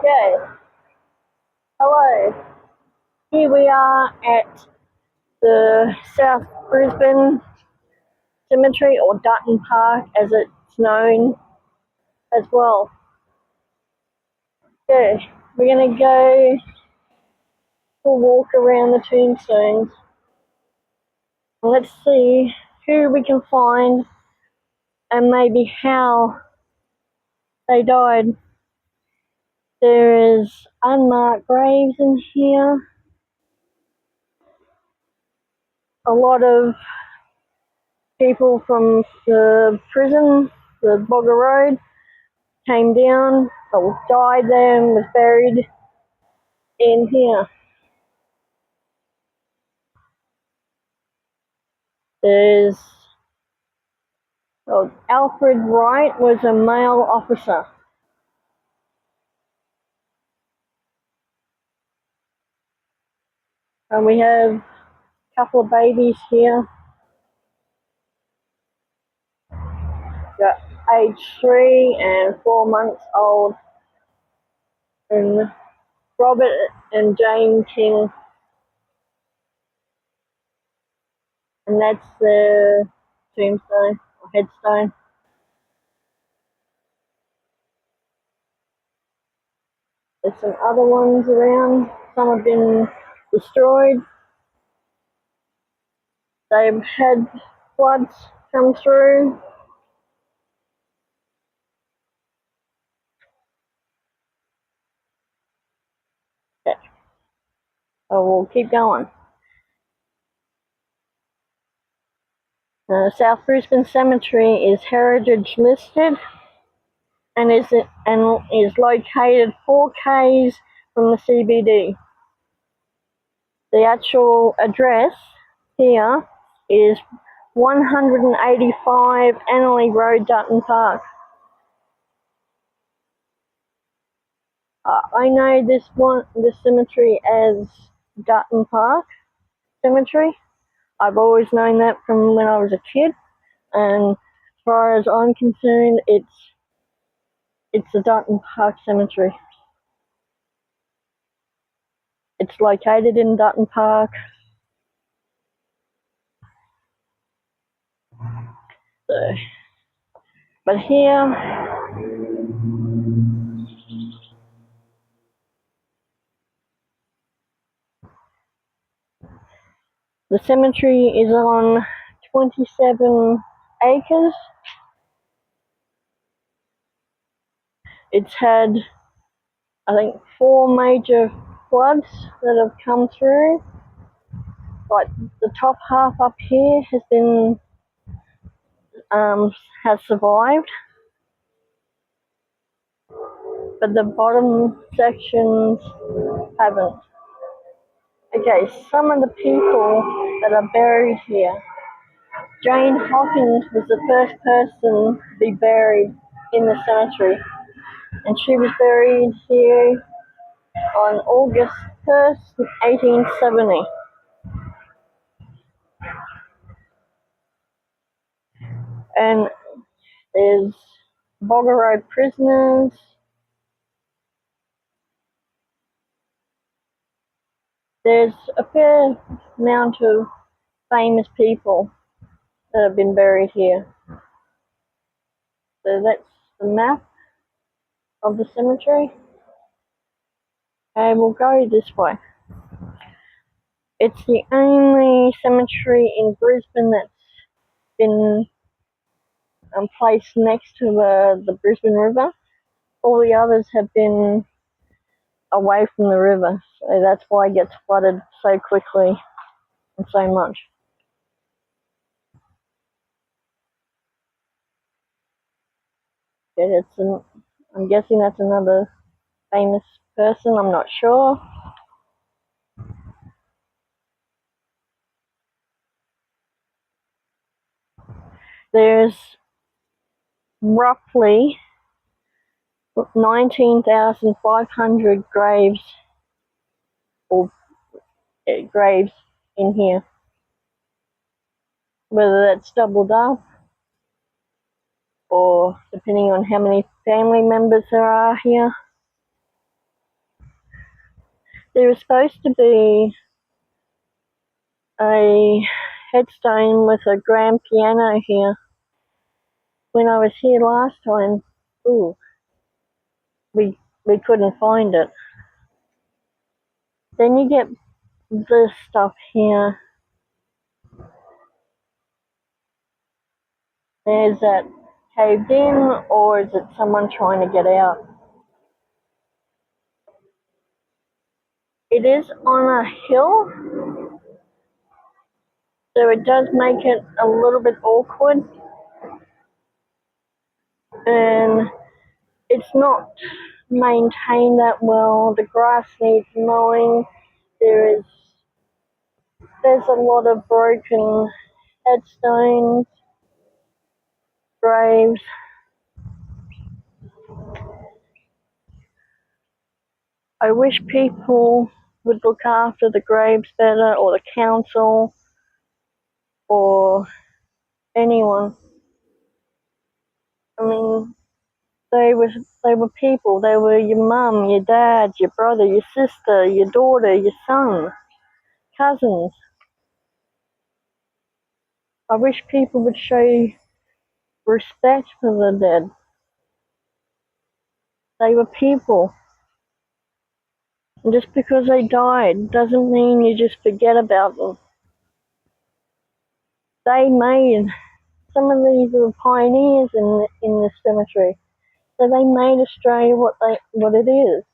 Okay, hello. Here we are at the South Brisbane Cemetery, or Dutton Park as it's known as well. Okay, we're going to go for a walk around the tombstones. Let's see who we can find and maybe how they died. There is unmarked graves in here. A lot of people from the prison, the Bogger Road, came down or died there and was buried in here. There's Alfred Wright was a male officer. And we have a couple of babies here. Got age 3 and 4 months old. And Robert and Jane King. And that's the tombstone or headstone. There's some other ones around. Some have been destroyed. They've had floods come through. Okay. Oh, we'll keep going. South Brisbane Cemetery is heritage listed and is located 4 k's from the CBD. The actual address here is 185 Annerley Road, Dutton Park. I know this cemetery as Dutton Park Cemetery. I've always known that from when I was a kid, and as far as I'm concerned, it's the Dutton Park Cemetery. It's located in Dutton Park. But here, the cemetery is on 27 acres. It's had, I think, 4 major floods that have come through. Like the top half up here has been has survived, but the bottom sections haven't. Okay, some of the people that are buried here. Jane Hawkins was the first person to be buried in the cemetery, and she was buried here on August 1st, 1870. And there's Bogger Road prisoners. There's a fair amount of famous people that have been buried here. So that's the map of the cemetery. And we'll go this way. It's the only cemetery in Brisbane that's been placed next to the Brisbane River. All the others have been away from the river, so that's why it gets flooded so quickly and so much. Yeah, I'm guessing that's another famous person, I'm not sure. There's roughly 19,500 graves in here. Whether that's doubled up or depending on how many family members there are here. There was supposed to be a headstone with a grand piano here. When I was here last time, we couldn't find it. Then you get this stuff here. Is that caved in, or is it someone trying to get out? It is on a hill, so it does make it a little bit awkward. And it's not maintained that well. The grass needs mowing. There's a lot of broken headstones, graves. I wish people would look after the graves better, or the council, or anyone. I mean, they were people. They were your mum, your dad, your brother, your sister, your daughter, your son, cousins. I wish people would show respect for the dead. They were people. And just because they died doesn't mean you just forget about them. Some of these were pioneers in this cemetery. So they made Australia what it is.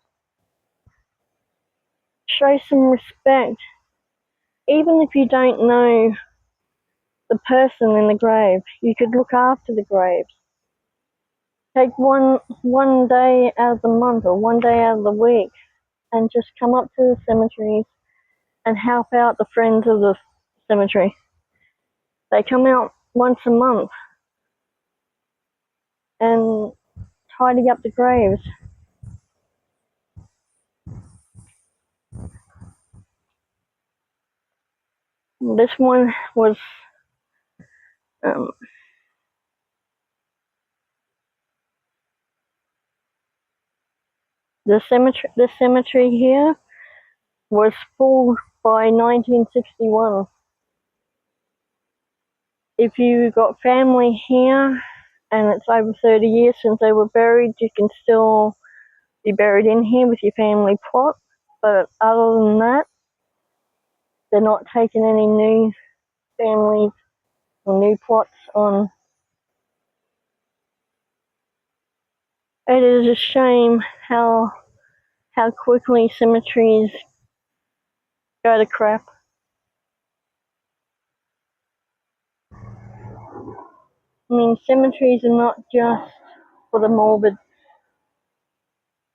Show some respect. Even if you don't know the person in the grave, you could look after the graves. Take one day out of the month or one day out of the week and just come up to the cemeteries and help out the friends of the cemetery. They come out once a month and tidy up the graves. This one was the cemetery here was full by 1961. If you got family here and it's over 30 years since they were buried, you can still be buried in here with your family plot. But other than that, they're not taking any new families or new plots on. It is a shame how quickly cemeteries go to crap. I mean, cemeteries are not just for the morbid.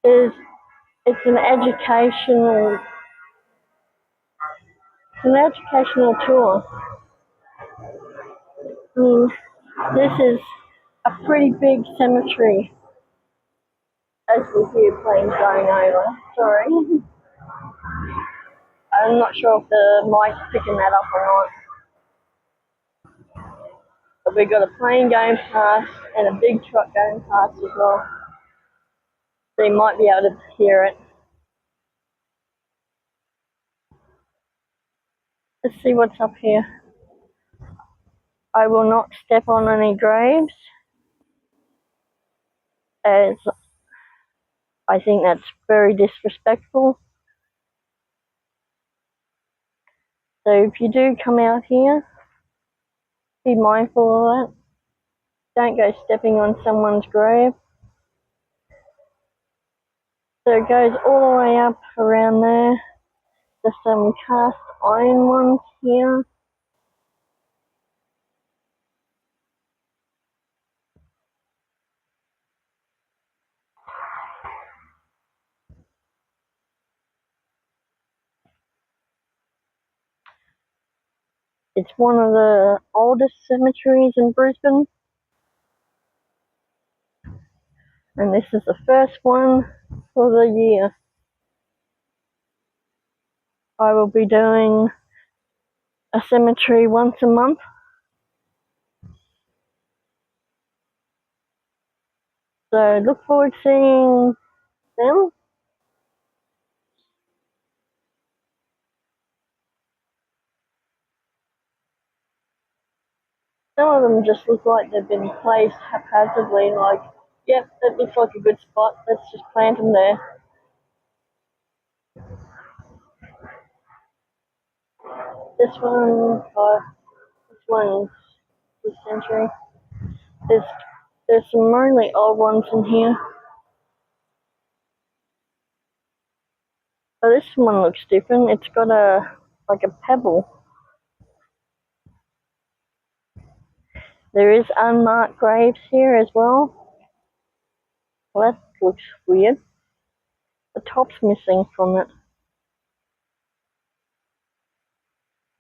It's an educational tour. I mean, this is a pretty big cemetery. As we hear planes going over. Sorry. I'm not sure if the mic's picking that up or not. But we've got a plane going past and a big truck going past as well. So you might be able to hear it. Let's see what's up here. I will not step on any graves, as I think that's very disrespectful. So if you do come out here, be mindful of that. Don't go stepping on someone's grave. So it goes all the way up around there. There's some cast iron ones here. It's one of the oldest cemeteries in Brisbane. And this is the first one for the year. I will be doing a cemetery once a month. So look forward to seeing them. Some of them just look like they've been placed haphazardly, like, yep, that looks like a good spot, let's just plant them there. This one's this century. There's some really old ones in here. Oh, this one looks different. It's got like a pebble. There is unmarked graves here as well. Well, that looks weird. The top's missing from it.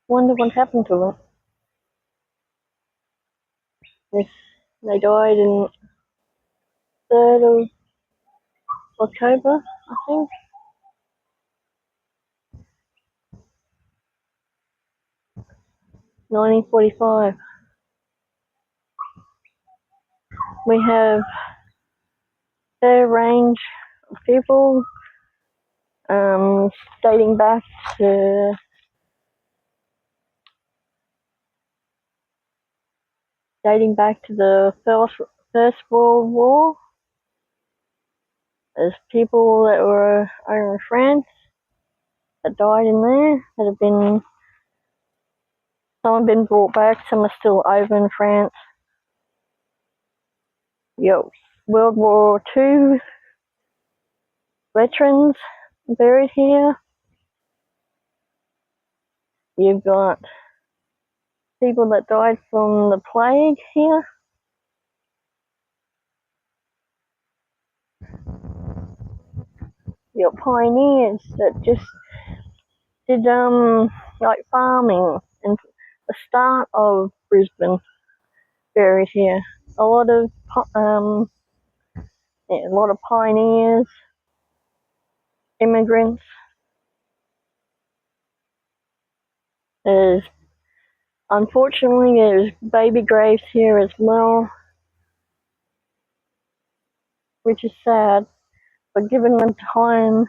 Wonder what happened to it. Yes, they died in 3rd of October, I think. 1945. We have fair range of people, dating back to the First World War. There's people that were over in France that died in there, some have been brought back, some are still over in France. Yo, World War II veterans buried here. You've got people that died from the plague here. You've got pioneers that just did like farming and the start of Brisbane buried here. A lot of pioneers, immigrants. Unfortunately, there's baby graves here as well, which is sad. But given the time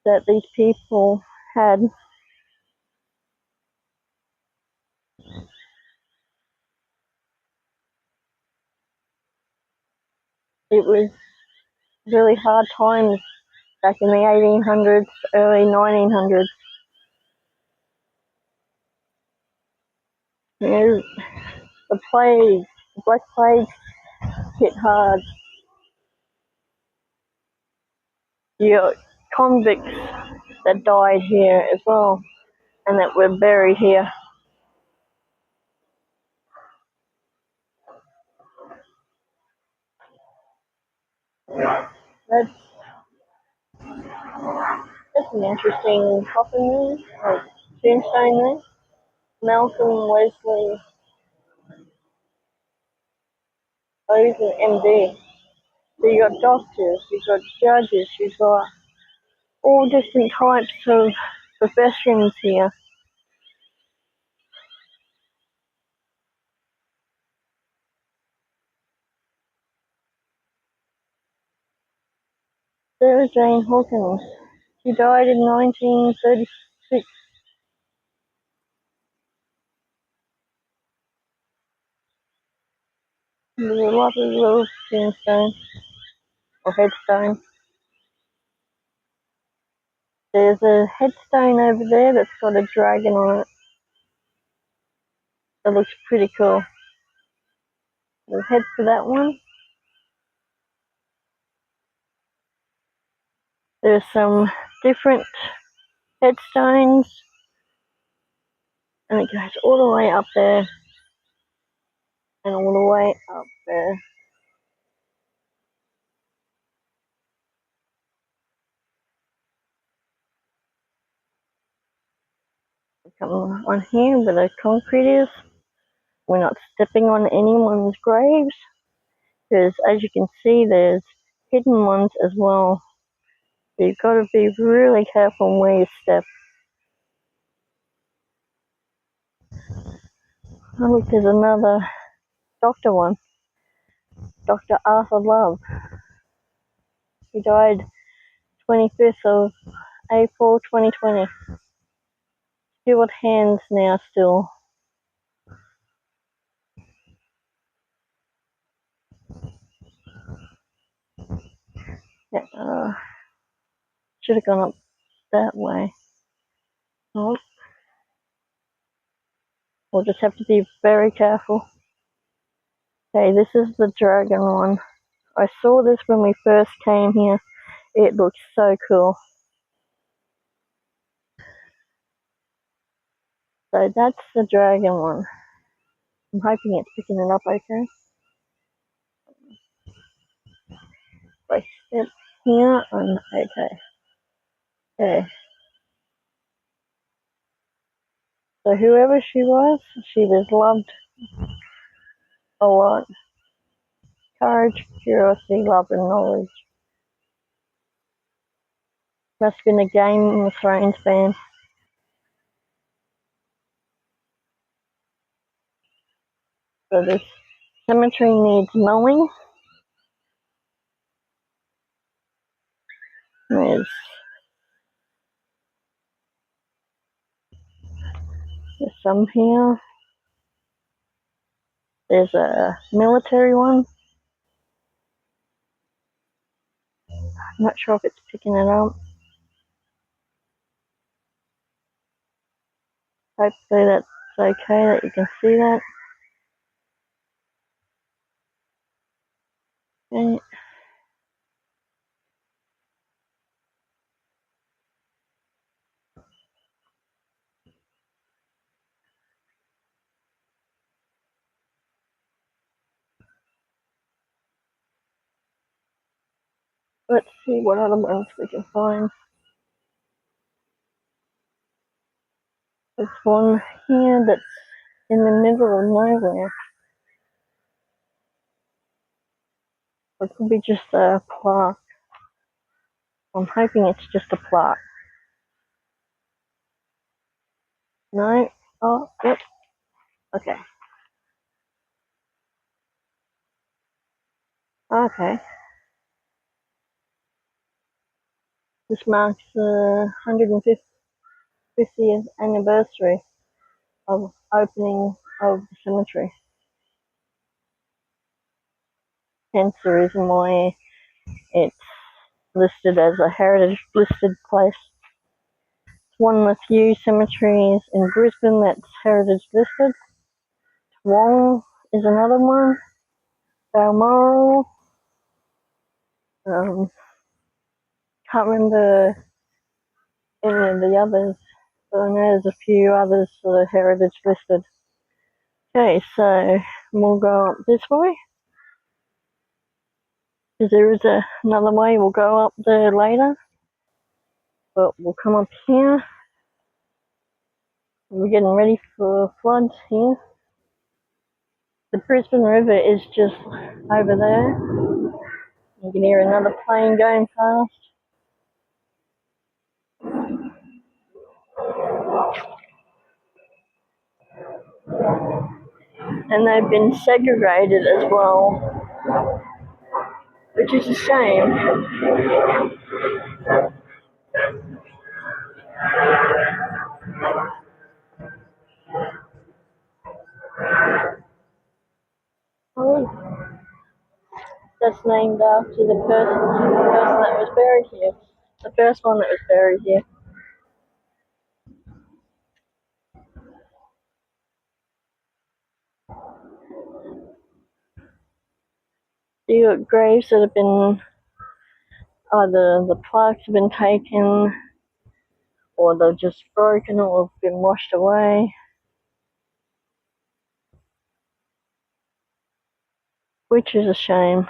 that these people had, it was really hard times back in the 1800s, early 1900s. You know, the Black Plague hit hard. You got convicts that died here as well and that were buried here. That's an interesting coffin there, or tombstone there. Malcolm Wesley Ozen, MD. So you got doctors, you've got judges, you've got all different types of professions here. Sarah Jane Hawkins. She died in 1936. There's a lot of little tombstones or headstones. There's a headstone over there that's got a dragon on it. That looks pretty cool. We'll head for that one. There's some different headstones, and it goes all the way up there and all the way up there. Come on here where the concrete is. We're not stepping on anyone's graves, because as you can see, there's hidden ones as well. So you've got to be really careful where you step. Oh, look, there's another doctor one. Dr. Arthur Love. He died 25th of April 2020. Stewart hands now still. Should have gone up that way. Oh, we'll just have to be very careful. Okay, this is the dragon one. I saw this when we first came here. It looks so cool. So that's the dragon one. I'm hoping it's picking it up okay. I step here and okay. Okay. So whoever she was loved a lot. Courage, curiosity, love and knowledge. Must have been a Game of Thrones fan. So this cemetery needs mowing. There's some here. There's a military one. I'm not sure if it's picking it up. Hopefully that's okay that you can see that. Okay. Let's see what other ones we can find. There's one here that's in the middle of nowhere. It could be just a plaque. I'm hoping it's just a plaque. No? Oh, yep. Okay. Okay. This marks the 150th anniversary of opening of the cemetery. Hence the reason why it's listed as a heritage listed place. It's one of the few cemeteries in Brisbane that's heritage listed. Wong is another one. Balmoral. Can't remember any of the others, but I know there's a few others that are heritage listed. Okay, so we'll go up this way. Because there is another way, we'll go up there later. But we'll come up here. We're getting ready for floods here. The Brisbane River is just over there. You can hear another plane going past. And they've been segregated as well, which is a shame. Oh, that's named after the person that was buried here. The first one that was buried here. You got graves that have been either the plaques have been taken or they're just broken or have been washed away, which is a shame.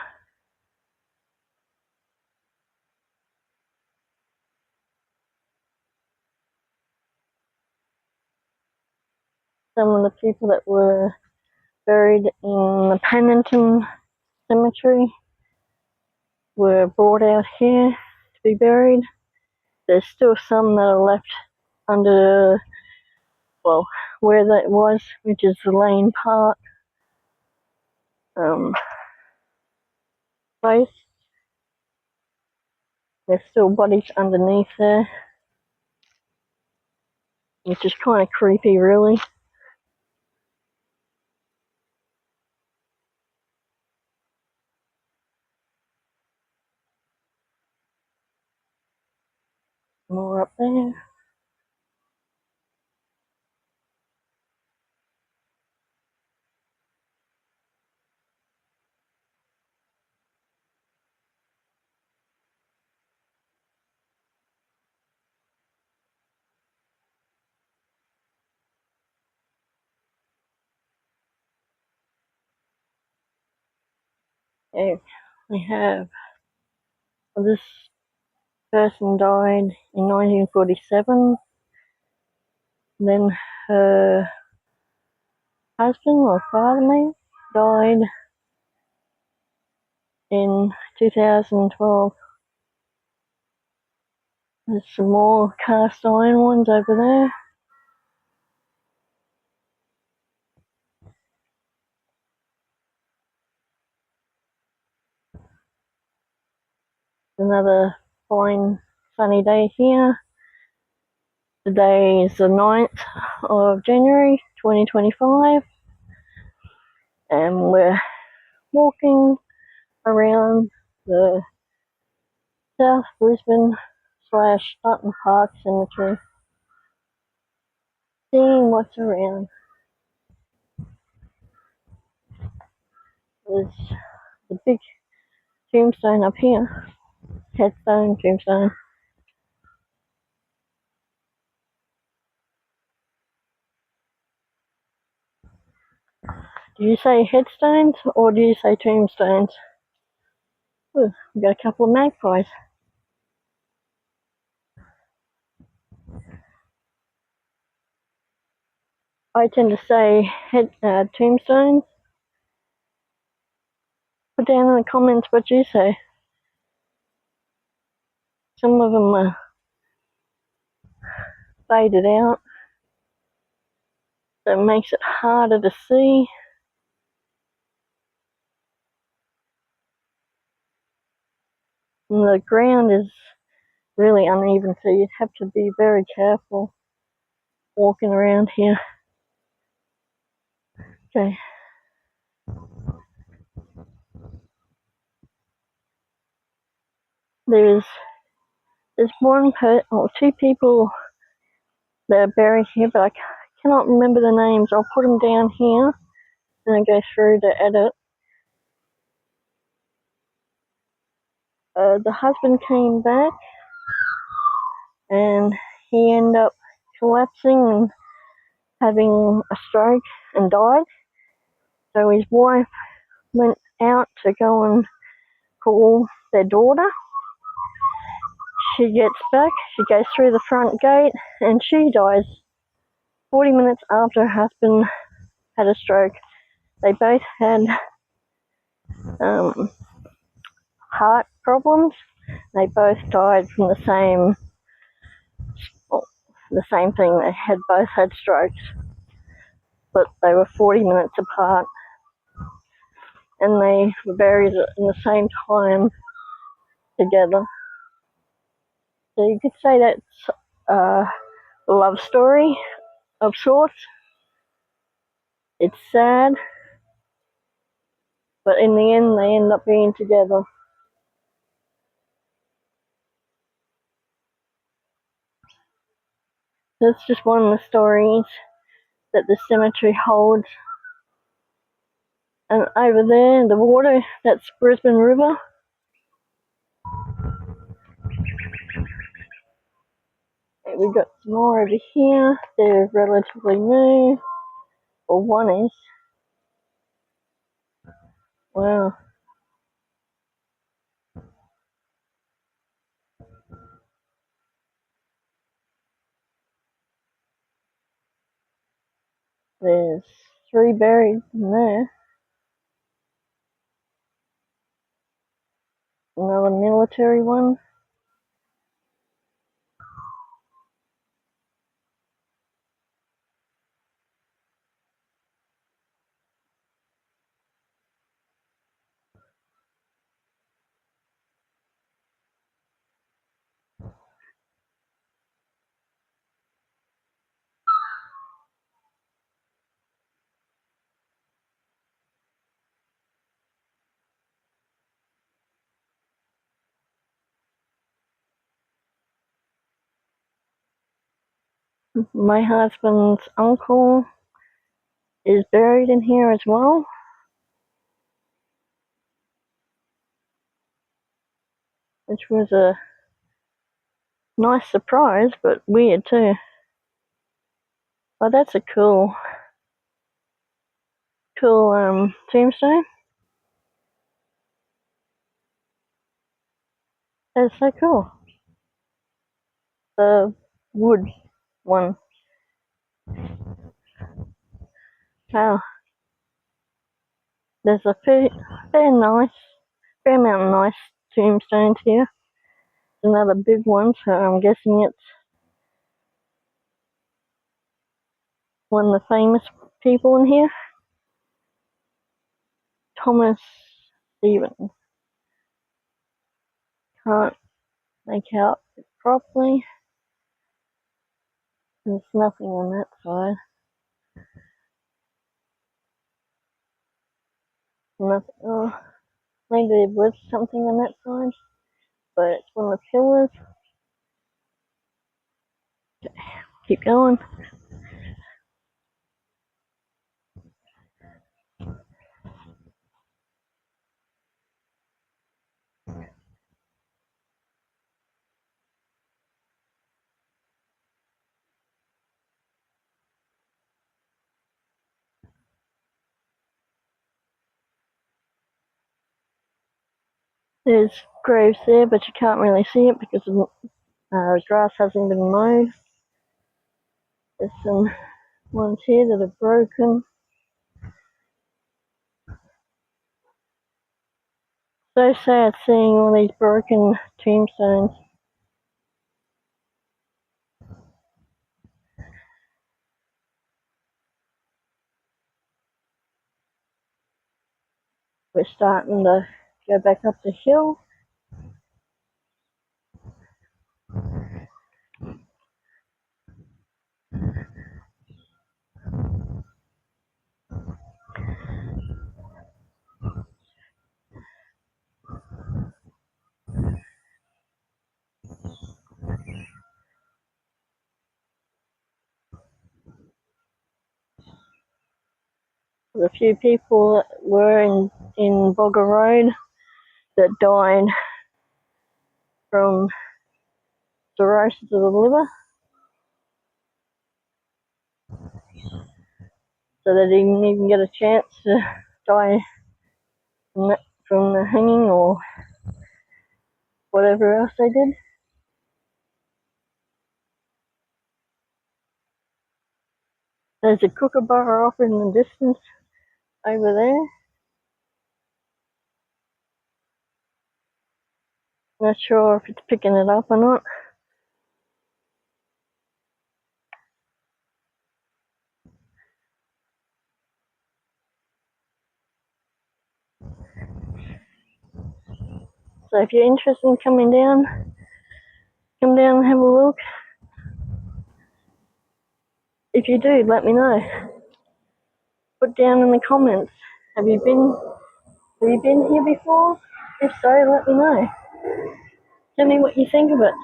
Some of the people that were buried in the Pennington Cemetery were brought out here to be buried. There's still some that are left under, well, where that was, which is the Lane Park place. There's still bodies underneath there, which is kind of creepy, really. More up there. Okay, we have this person died in 1947. Then her husband or father maybe died in 2012. There's some more cast iron ones over there. Another fine sunny day here. Today is the 9th of January 2025 and we're walking around the South Brisbane / Dutton Park Cemetery, seeing what's around. There's the big tombstone up here, headstone, tombstone. Do you say headstones or do you say tombstones? Ooh, we've got a couple of magpies. I tend to say tombstones. Put down in the comments what you say. Some of them are faded out, so it makes it harder to see. And the ground is really uneven, so you'd have to be very careful walking around here. Okay. There's two people that are buried here, but I cannot remember the names. I'll put them down here and then go through to edit. The husband came back and he ended up collapsing and having a stroke and died. So his wife went out to go and call their daughter. She gets back, she goes through the front gate and she dies 40 minutes after her husband had a stroke. They both had heart problems. They both died from the same thing. They had both had strokes, but they were 40 minutes apart, and they were buried at the same time together. So you could say that's a love story of sorts. It's sad, but in the end, they end up being together. That's just one of the stories that the cemetery holds. And over there, the water, that's Brisbane River. And we've got some more over here. They're relatively new. Or one is. Wow. There's 3 buried in there. Another military one. My husband's uncle is buried in here as well, which was a nice surprise, but weird too. Oh, that's a cool tombstone. That's so cool. The wood one. Wow. There's a fair amount of nice tombstones here. Another big one, so I'm guessing it's one of the famous people in here. Thomas Stevens. Can't make out it properly. There's nothing on that side. Nothing. Oh, maybe there was something on that side, but it's one of the pillars. Keep going. There's graves there, but you can't really see it because the grass hasn't been mowed. There's some ones here that are broken. So sad seeing all these broken tombstones. We're starting to go back up the hill. There's a few people that were in Bogger Road that died from cirrhosis of the liver. So they didn't even get a chance to die from the hanging or whatever else they did. There's a kookaburra off in the distance over there. Not sure if it's picking it up or not. So if you're interested in coming down, come down and have a look. If you do, let me know. Put down in the comments. Have you been here before? If so, let me know. Tell me what you think of it.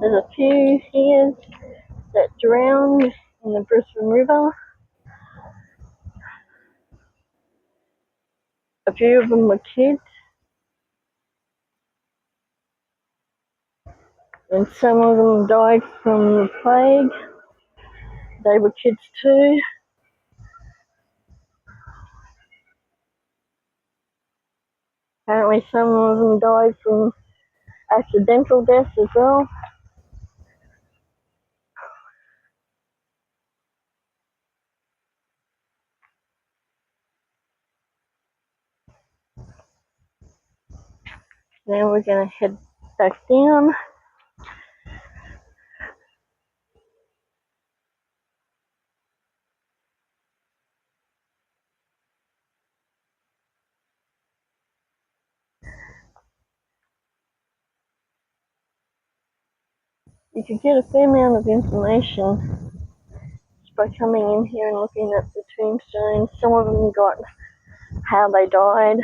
There's a few here that drowned in the Brisbane River. A few of them were kids, and some of them died from the plague. They were kids too. Apparently some of them died from accidental deaths as well. Now we're going to head back down. You could get a fair amount of information just by coming in here and looking at the tombstones. Some of them got how they died.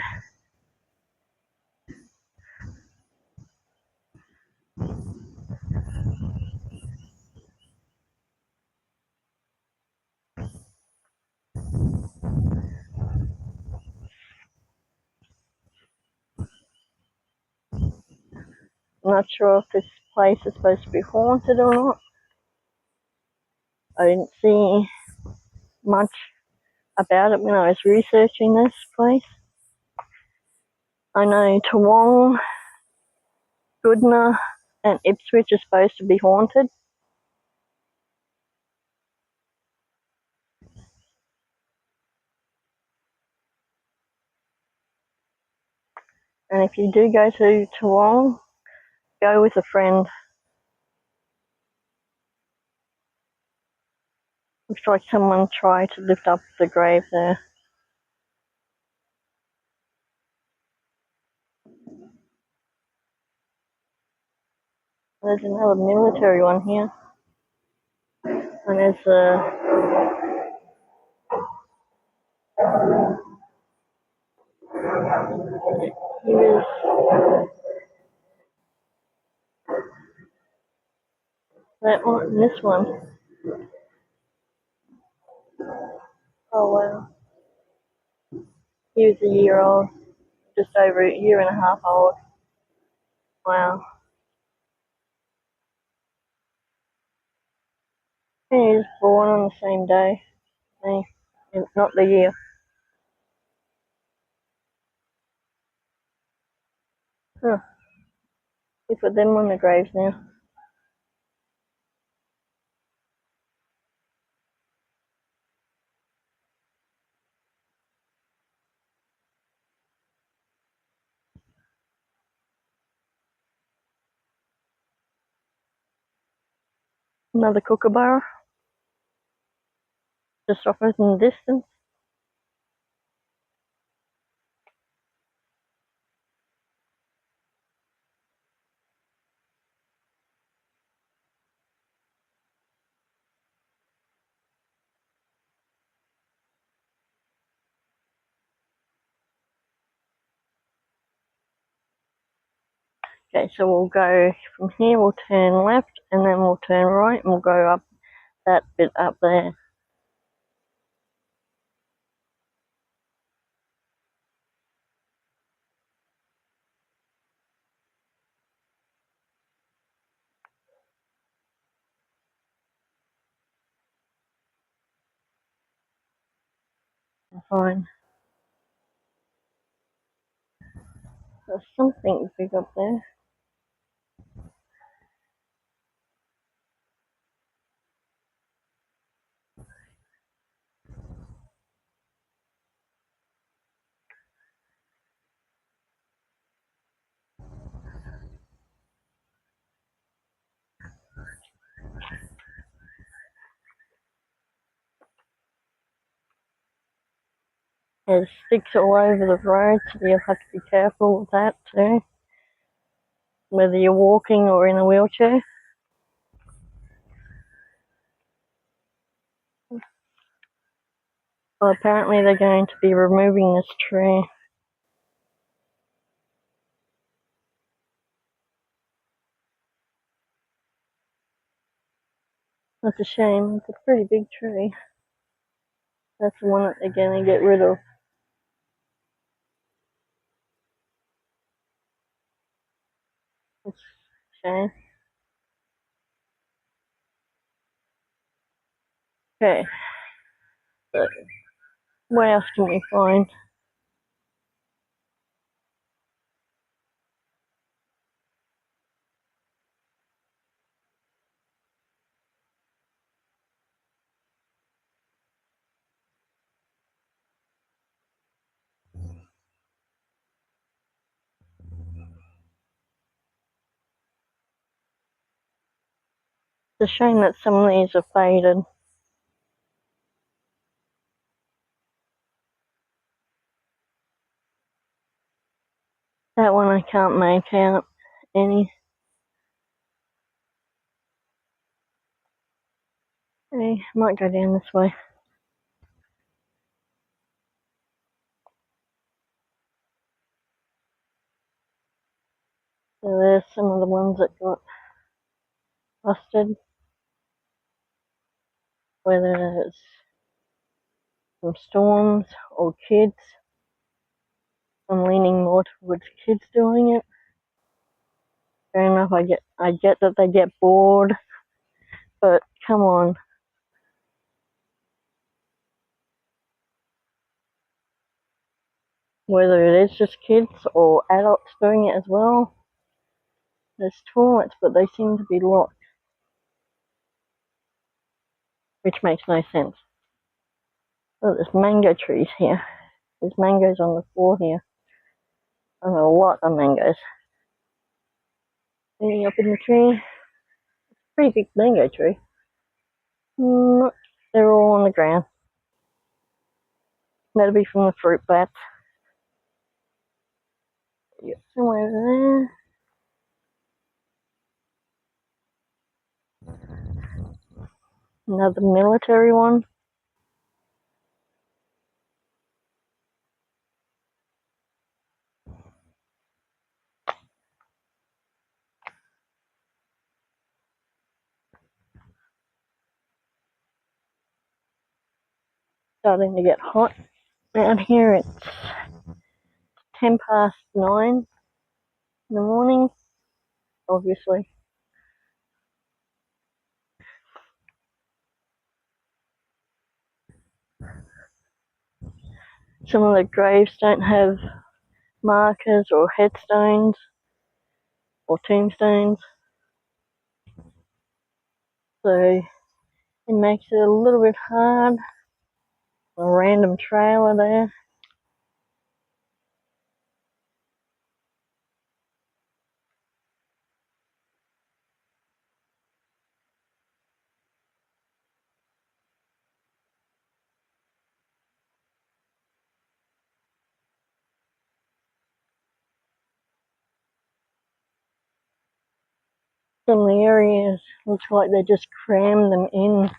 I'm not sure if this place is supposed to be haunted or not. I didn't see much about it when I was researching this place. I know Toowong, Goodna, and Ipswich are supposed to be haunted. And if you do go to Toowong, go with a friend. Looks like someone tried to lift up the grave there. There's another military one here. And there's here's that one and this one. Oh wow. He was a year old, just over a year and a half old. Wow. And he was born on the same day. Not the year. Huh. They put them on the graves now. Another kookaburra, just off in the distance. Okay, so we'll go from here, we'll turn left, and then we'll turn right, and we'll go up that bit up there. Fine. There's something big up there. There's sticks all over the road, so you'll have to be careful with that too, whether you're walking or in a wheelchair. Well, apparently they're going to be removing this tree. That's a shame. It's a pretty big tree. That's the one that they're going to get rid of. It's a shame. Okay, so what else can we find? It's a shame that some of these are faded. That one I can't make out any. I might go down this way. So there's some of the ones that got busted, whether it's from storms or kids. I'm leaning more towards kids doing it. Fair enough, I get that they get bored, but come on. Whether it is just kids or adults doing it as well, there's toilets, but they seem to be locked, which makes no sense. Oh, there's mango trees here. There's mangoes on the floor here. And a lot of mangoes. Hanging up in the tree. Pretty big mango tree. They're all on the ground. That'll be from the fruit bats. Yep, somewhere over there. Another military one. Starting to get hot. Out here it's 9:10 in the morning, obviously. Some of the graves don't have markers or headstones or tombstones, so it makes it a little bit hard. A random trailer there. Some of the areas looks like they just crammed them in,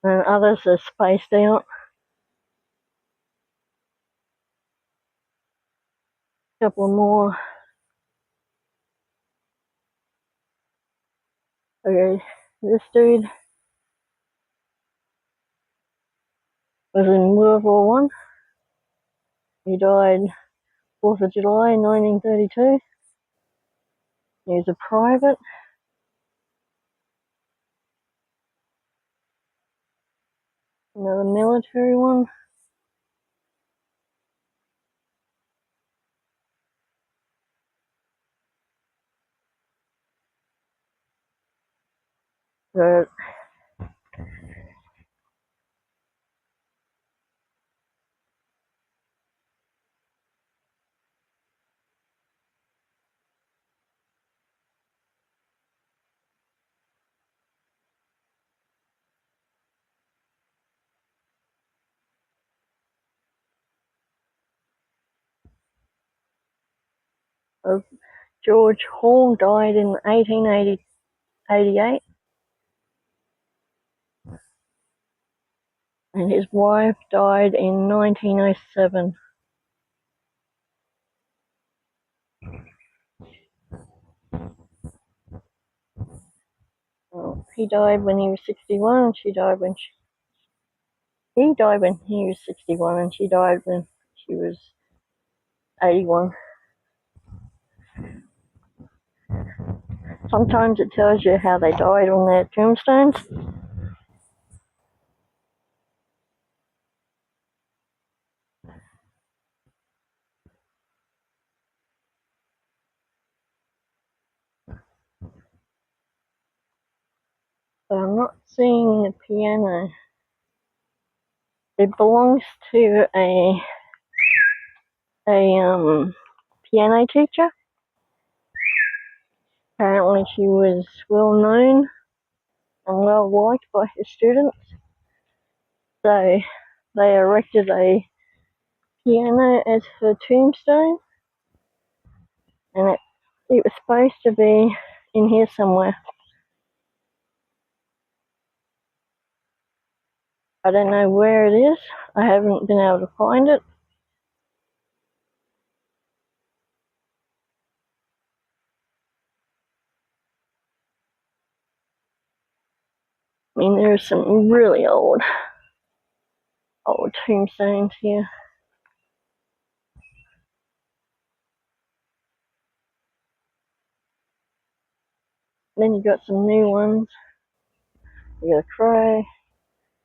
and others are spaced out. A couple more. Okay, this dude was in World War One. He died 4th of July 1932. He was a private. Another military one. But George Hall died in 1888, and his wife died in 1907. Well, he died when he was 61, and he died when he was 61, and she died when she was 81. Sometimes it tells you how they died on their tombstones. But I'm not seeing the piano. It belongs to a piano teacher. Apparently she was well known and well liked by her students. So they erected a piano as her tombstone, and it was supposed to be in here somewhere. I don't know where it is. I haven't been able to find it. I mean, there are some really old tombstones here. Then you got some new ones. You got a crow,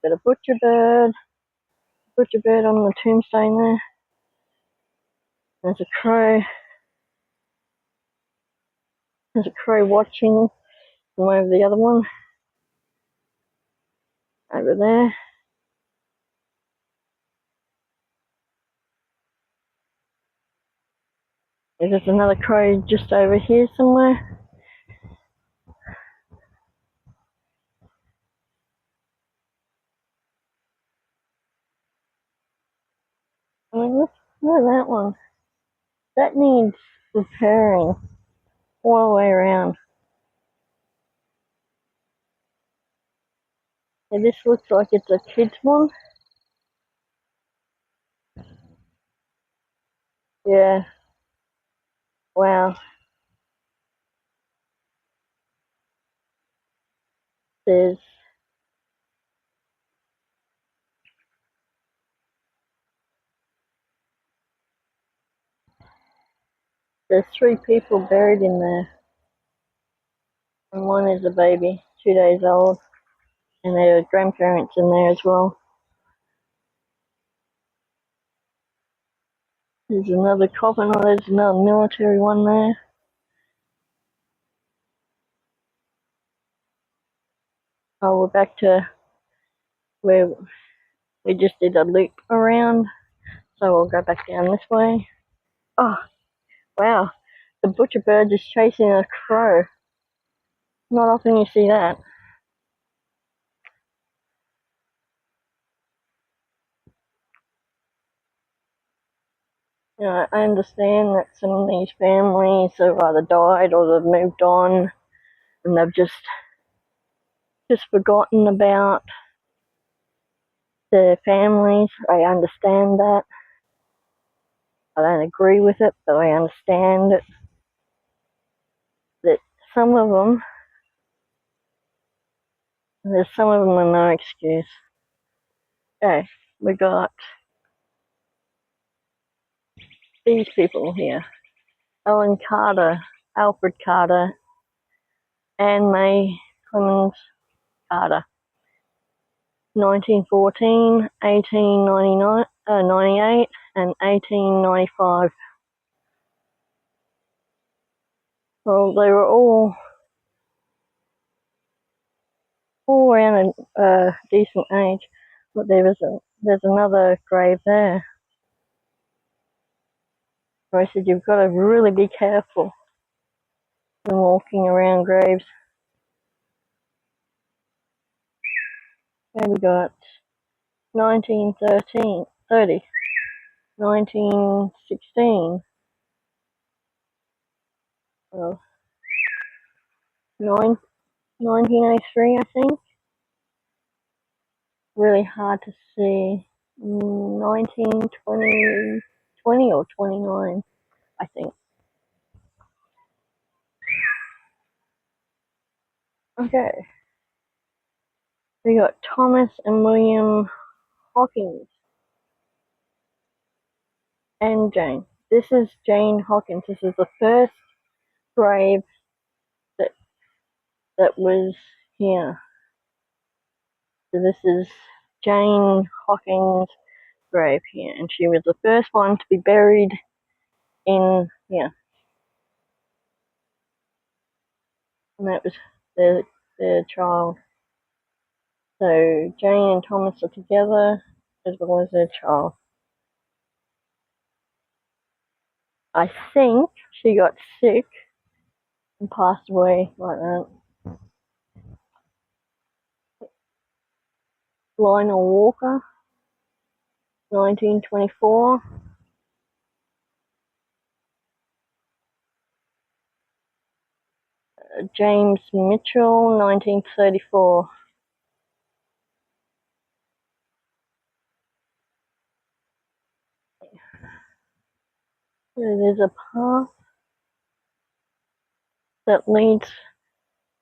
got a butcher bird on the tombstone there. There's a crow. There's a crow watching from over the other one. Over there. There's another crow just over here somewhere. I mean, look at that one. That needs repairing all the way around. And this looks like it's a kid's one. Yeah. Wow. There's there's 3 people buried in there. And one is a baby, 2 days old. And there are grandparents in there as well. There's another coffin, or there's another military one there. Oh, we're back to where we just did a loop around. So we'll go back down this way. Oh, wow. The butcher bird is chasing a crow. Not often you see that. You know, I understand that some of these families have either died or they've moved on and they've just forgotten about their families. I understand that. I don't agree with it, but I understand it, that some of them, there's some of them are no excuse. Okay, we got these people here. Ellen Carter, Alfred Carter, Anne May Clemens Carter. 1914, 1899, 98, and 1895. Well, they were all around a decent age, but there's another grave there. So I said you've got to really be careful when walking around graves. Here we got 1913, 30, 1916, well, 1903, I think. Really hard to see. 1920, 20 or 29, I think. Okay. We got Thomas and William Hawkins and Jane. This is Jane Hawkins. This is the first grave that was here. So this is Jane Hawkins' grave here, and she was the first one to be buried in here. And that was their child. So Jane and Thomas are together as well as their child. I think she got sick and passed away like that. Lionel Walker, 1924. James Mitchell, 1934. So there's a path that leads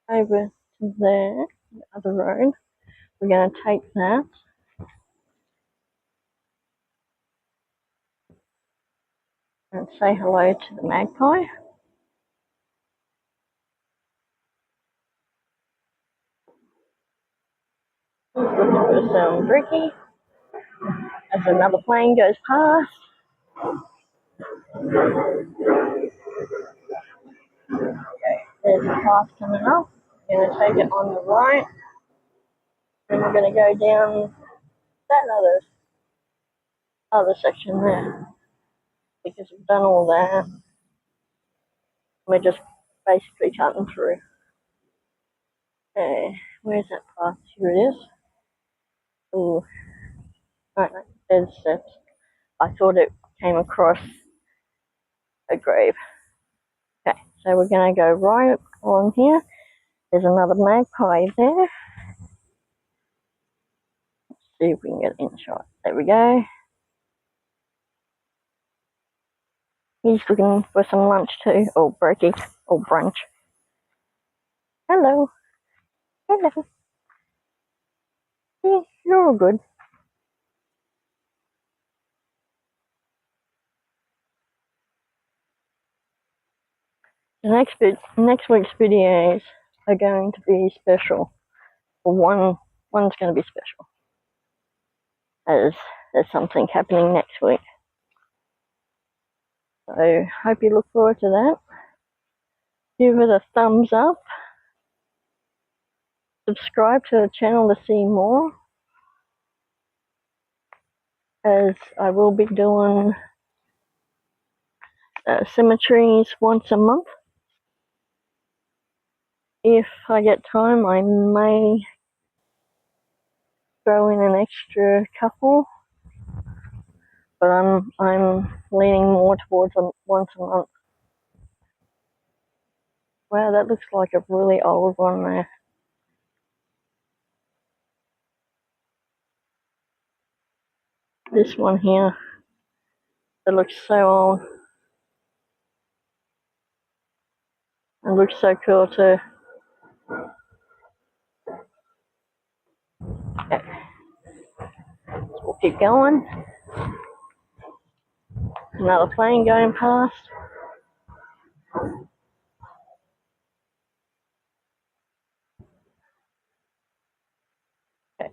over to there, the other road. We're going to take that. And say hello to the magpie. He's looking for some brekkie as another plane goes past. There's a path coming up. We're going to take it on the right. And we're going to go down that other section there. Because we've done all that. We're just basically cutting through. Okay, where's that path? Here it is. Oh, no, there's steps. I thought it came across a grave. Okay, so we're going to go right on here. There's another magpie there. Let's see if we can get in shot. There we go. He's looking for some lunch too, or brekkie, or brunch. Hello. Hello. Yeah, you're all good. The next week's videos are going to be special. Well, one's going to be special, as there's something happening next week. So hope you look forward to that. Give it a thumbs up. Subscribe to the channel to see more, as I will be doing cemeteries once a month. If I get time, I may throw in an extra couple, but I'm leaning more towards once a month. Wow, that looks like a really old one there. This one here, it looks so old. It looks so cool too. Okay. We'll keep going. Another plane going past. Okay.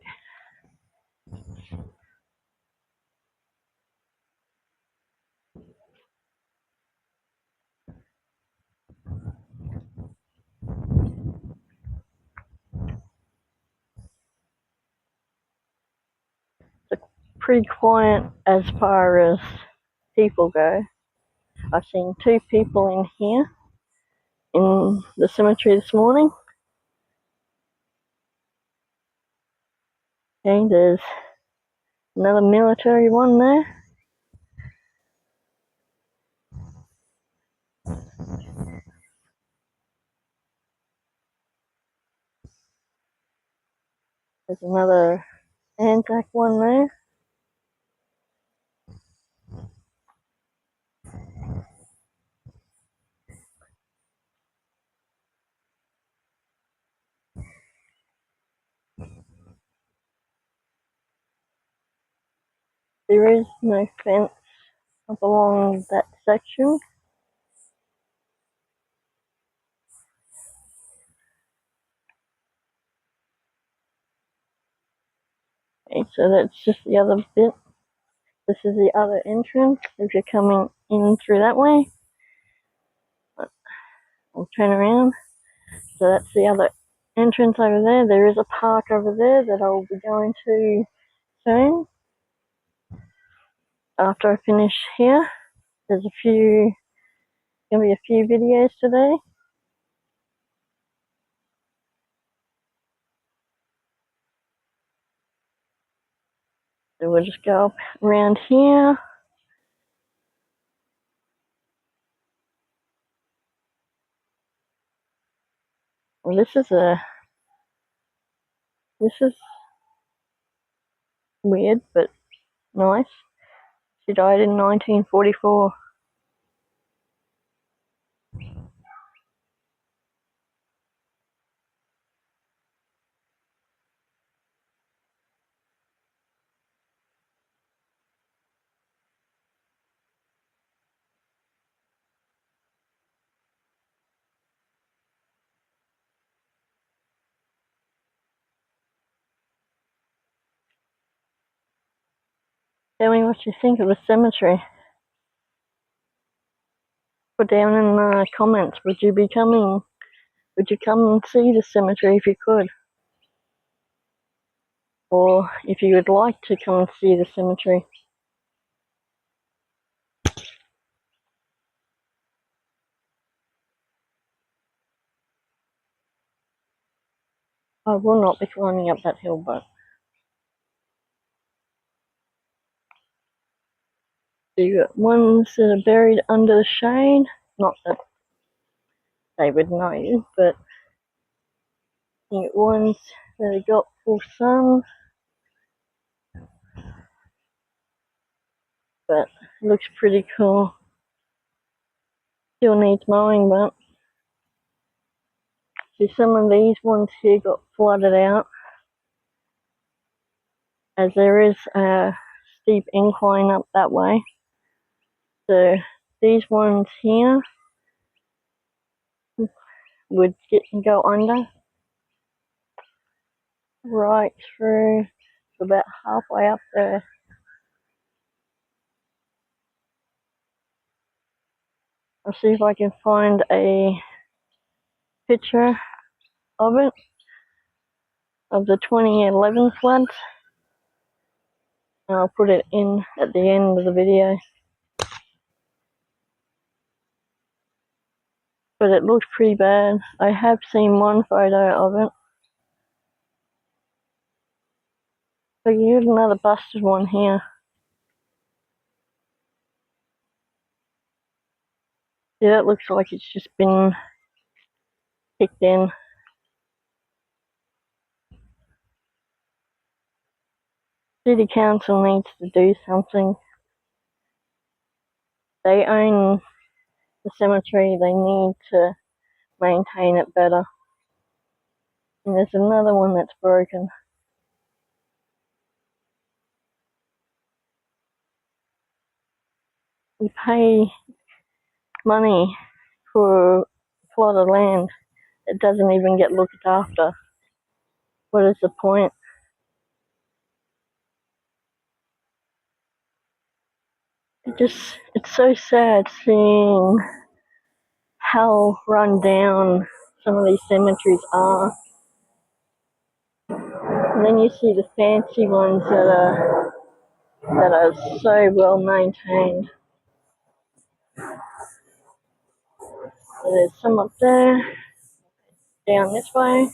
It's pretty quiet as far as people go. I've seen 2 people in here in the cemetery this morning. Okay, there's another military one there. There's another Anzac one there. There is no fence up along that section. Okay, so that's just the other bit. This is the other entrance if you're coming in through that way. I'll turn around. So that's the other entrance over there. There is a park over there that I'll be going to soon. After I finish here, there's gonna be a few videos today. So we'll just go up around here. Well, this is weird but nice. She died in 1944. Tell me what you think of the cemetery. Put down in the comments, would you come and see the cemetery if you could? Or if you would like to come and see the cemetery. I will not be climbing up that hill, but you got ones that are buried under the shade. Not that they would know, but you got ones that have got full sun. But it looks pretty cool. Still needs mowing, but see, some of these ones here got flooded out, as there is a steep incline up that way. So these ones here would go under right through to about halfway up there. I'll see if I can find a picture of it, of the 2011 floods, and I'll put it in at the end of the video. But it looks pretty bad. I have seen one photo of it. So here's another busted one here. Yeah, that looks like it's just been kicked in. City Council needs to do something. They own the cemetery, they need to maintain it better. And there's another one that's broken. We pay money for a plot of land that doesn't even get looked after. What is the point? It's so sad seeing how run down some of these cemeteries are. And then you see the fancy ones that are so well maintained. So there's some up there, down this way.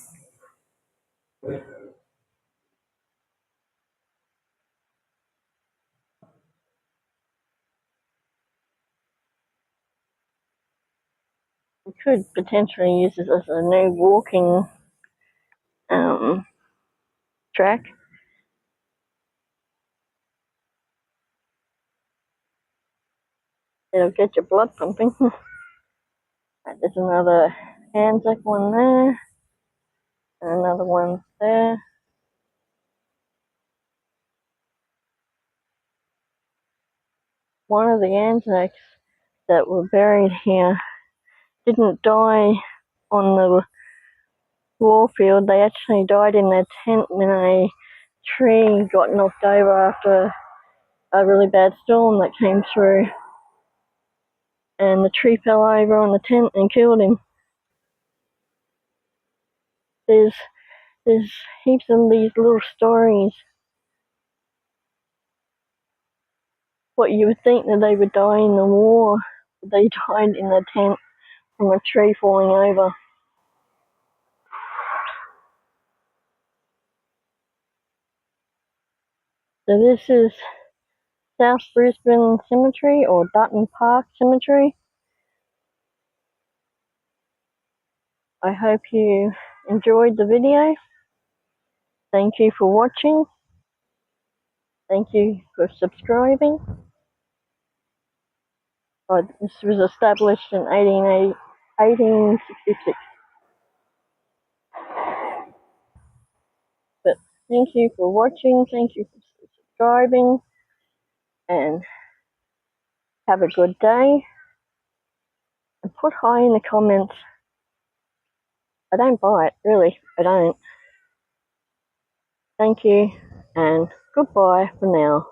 We could potentially use this as a new walking track. It'll get your blood pumping. There's another Anzac one there, and another one there. One of the Anzacs that were buried here didn't die on the war field. They actually died in their tent when a tree got knocked over after a really bad storm that came through. And the tree fell over on the tent and killed him. There's heaps of these little stories. What you would think that they would die in the war, they died in their tent from a tree falling over. So this is South Brisbane Cemetery, or Dutton Park Cemetery. I hope you enjoyed the video. Thank you for watching. Thank you for subscribing. This was established in 1866. But thank you for watching. Thank you for subscribing. And have a good day. And put hi in the comments. I don't buy it, really. I don't. Thank you. And goodbye for now.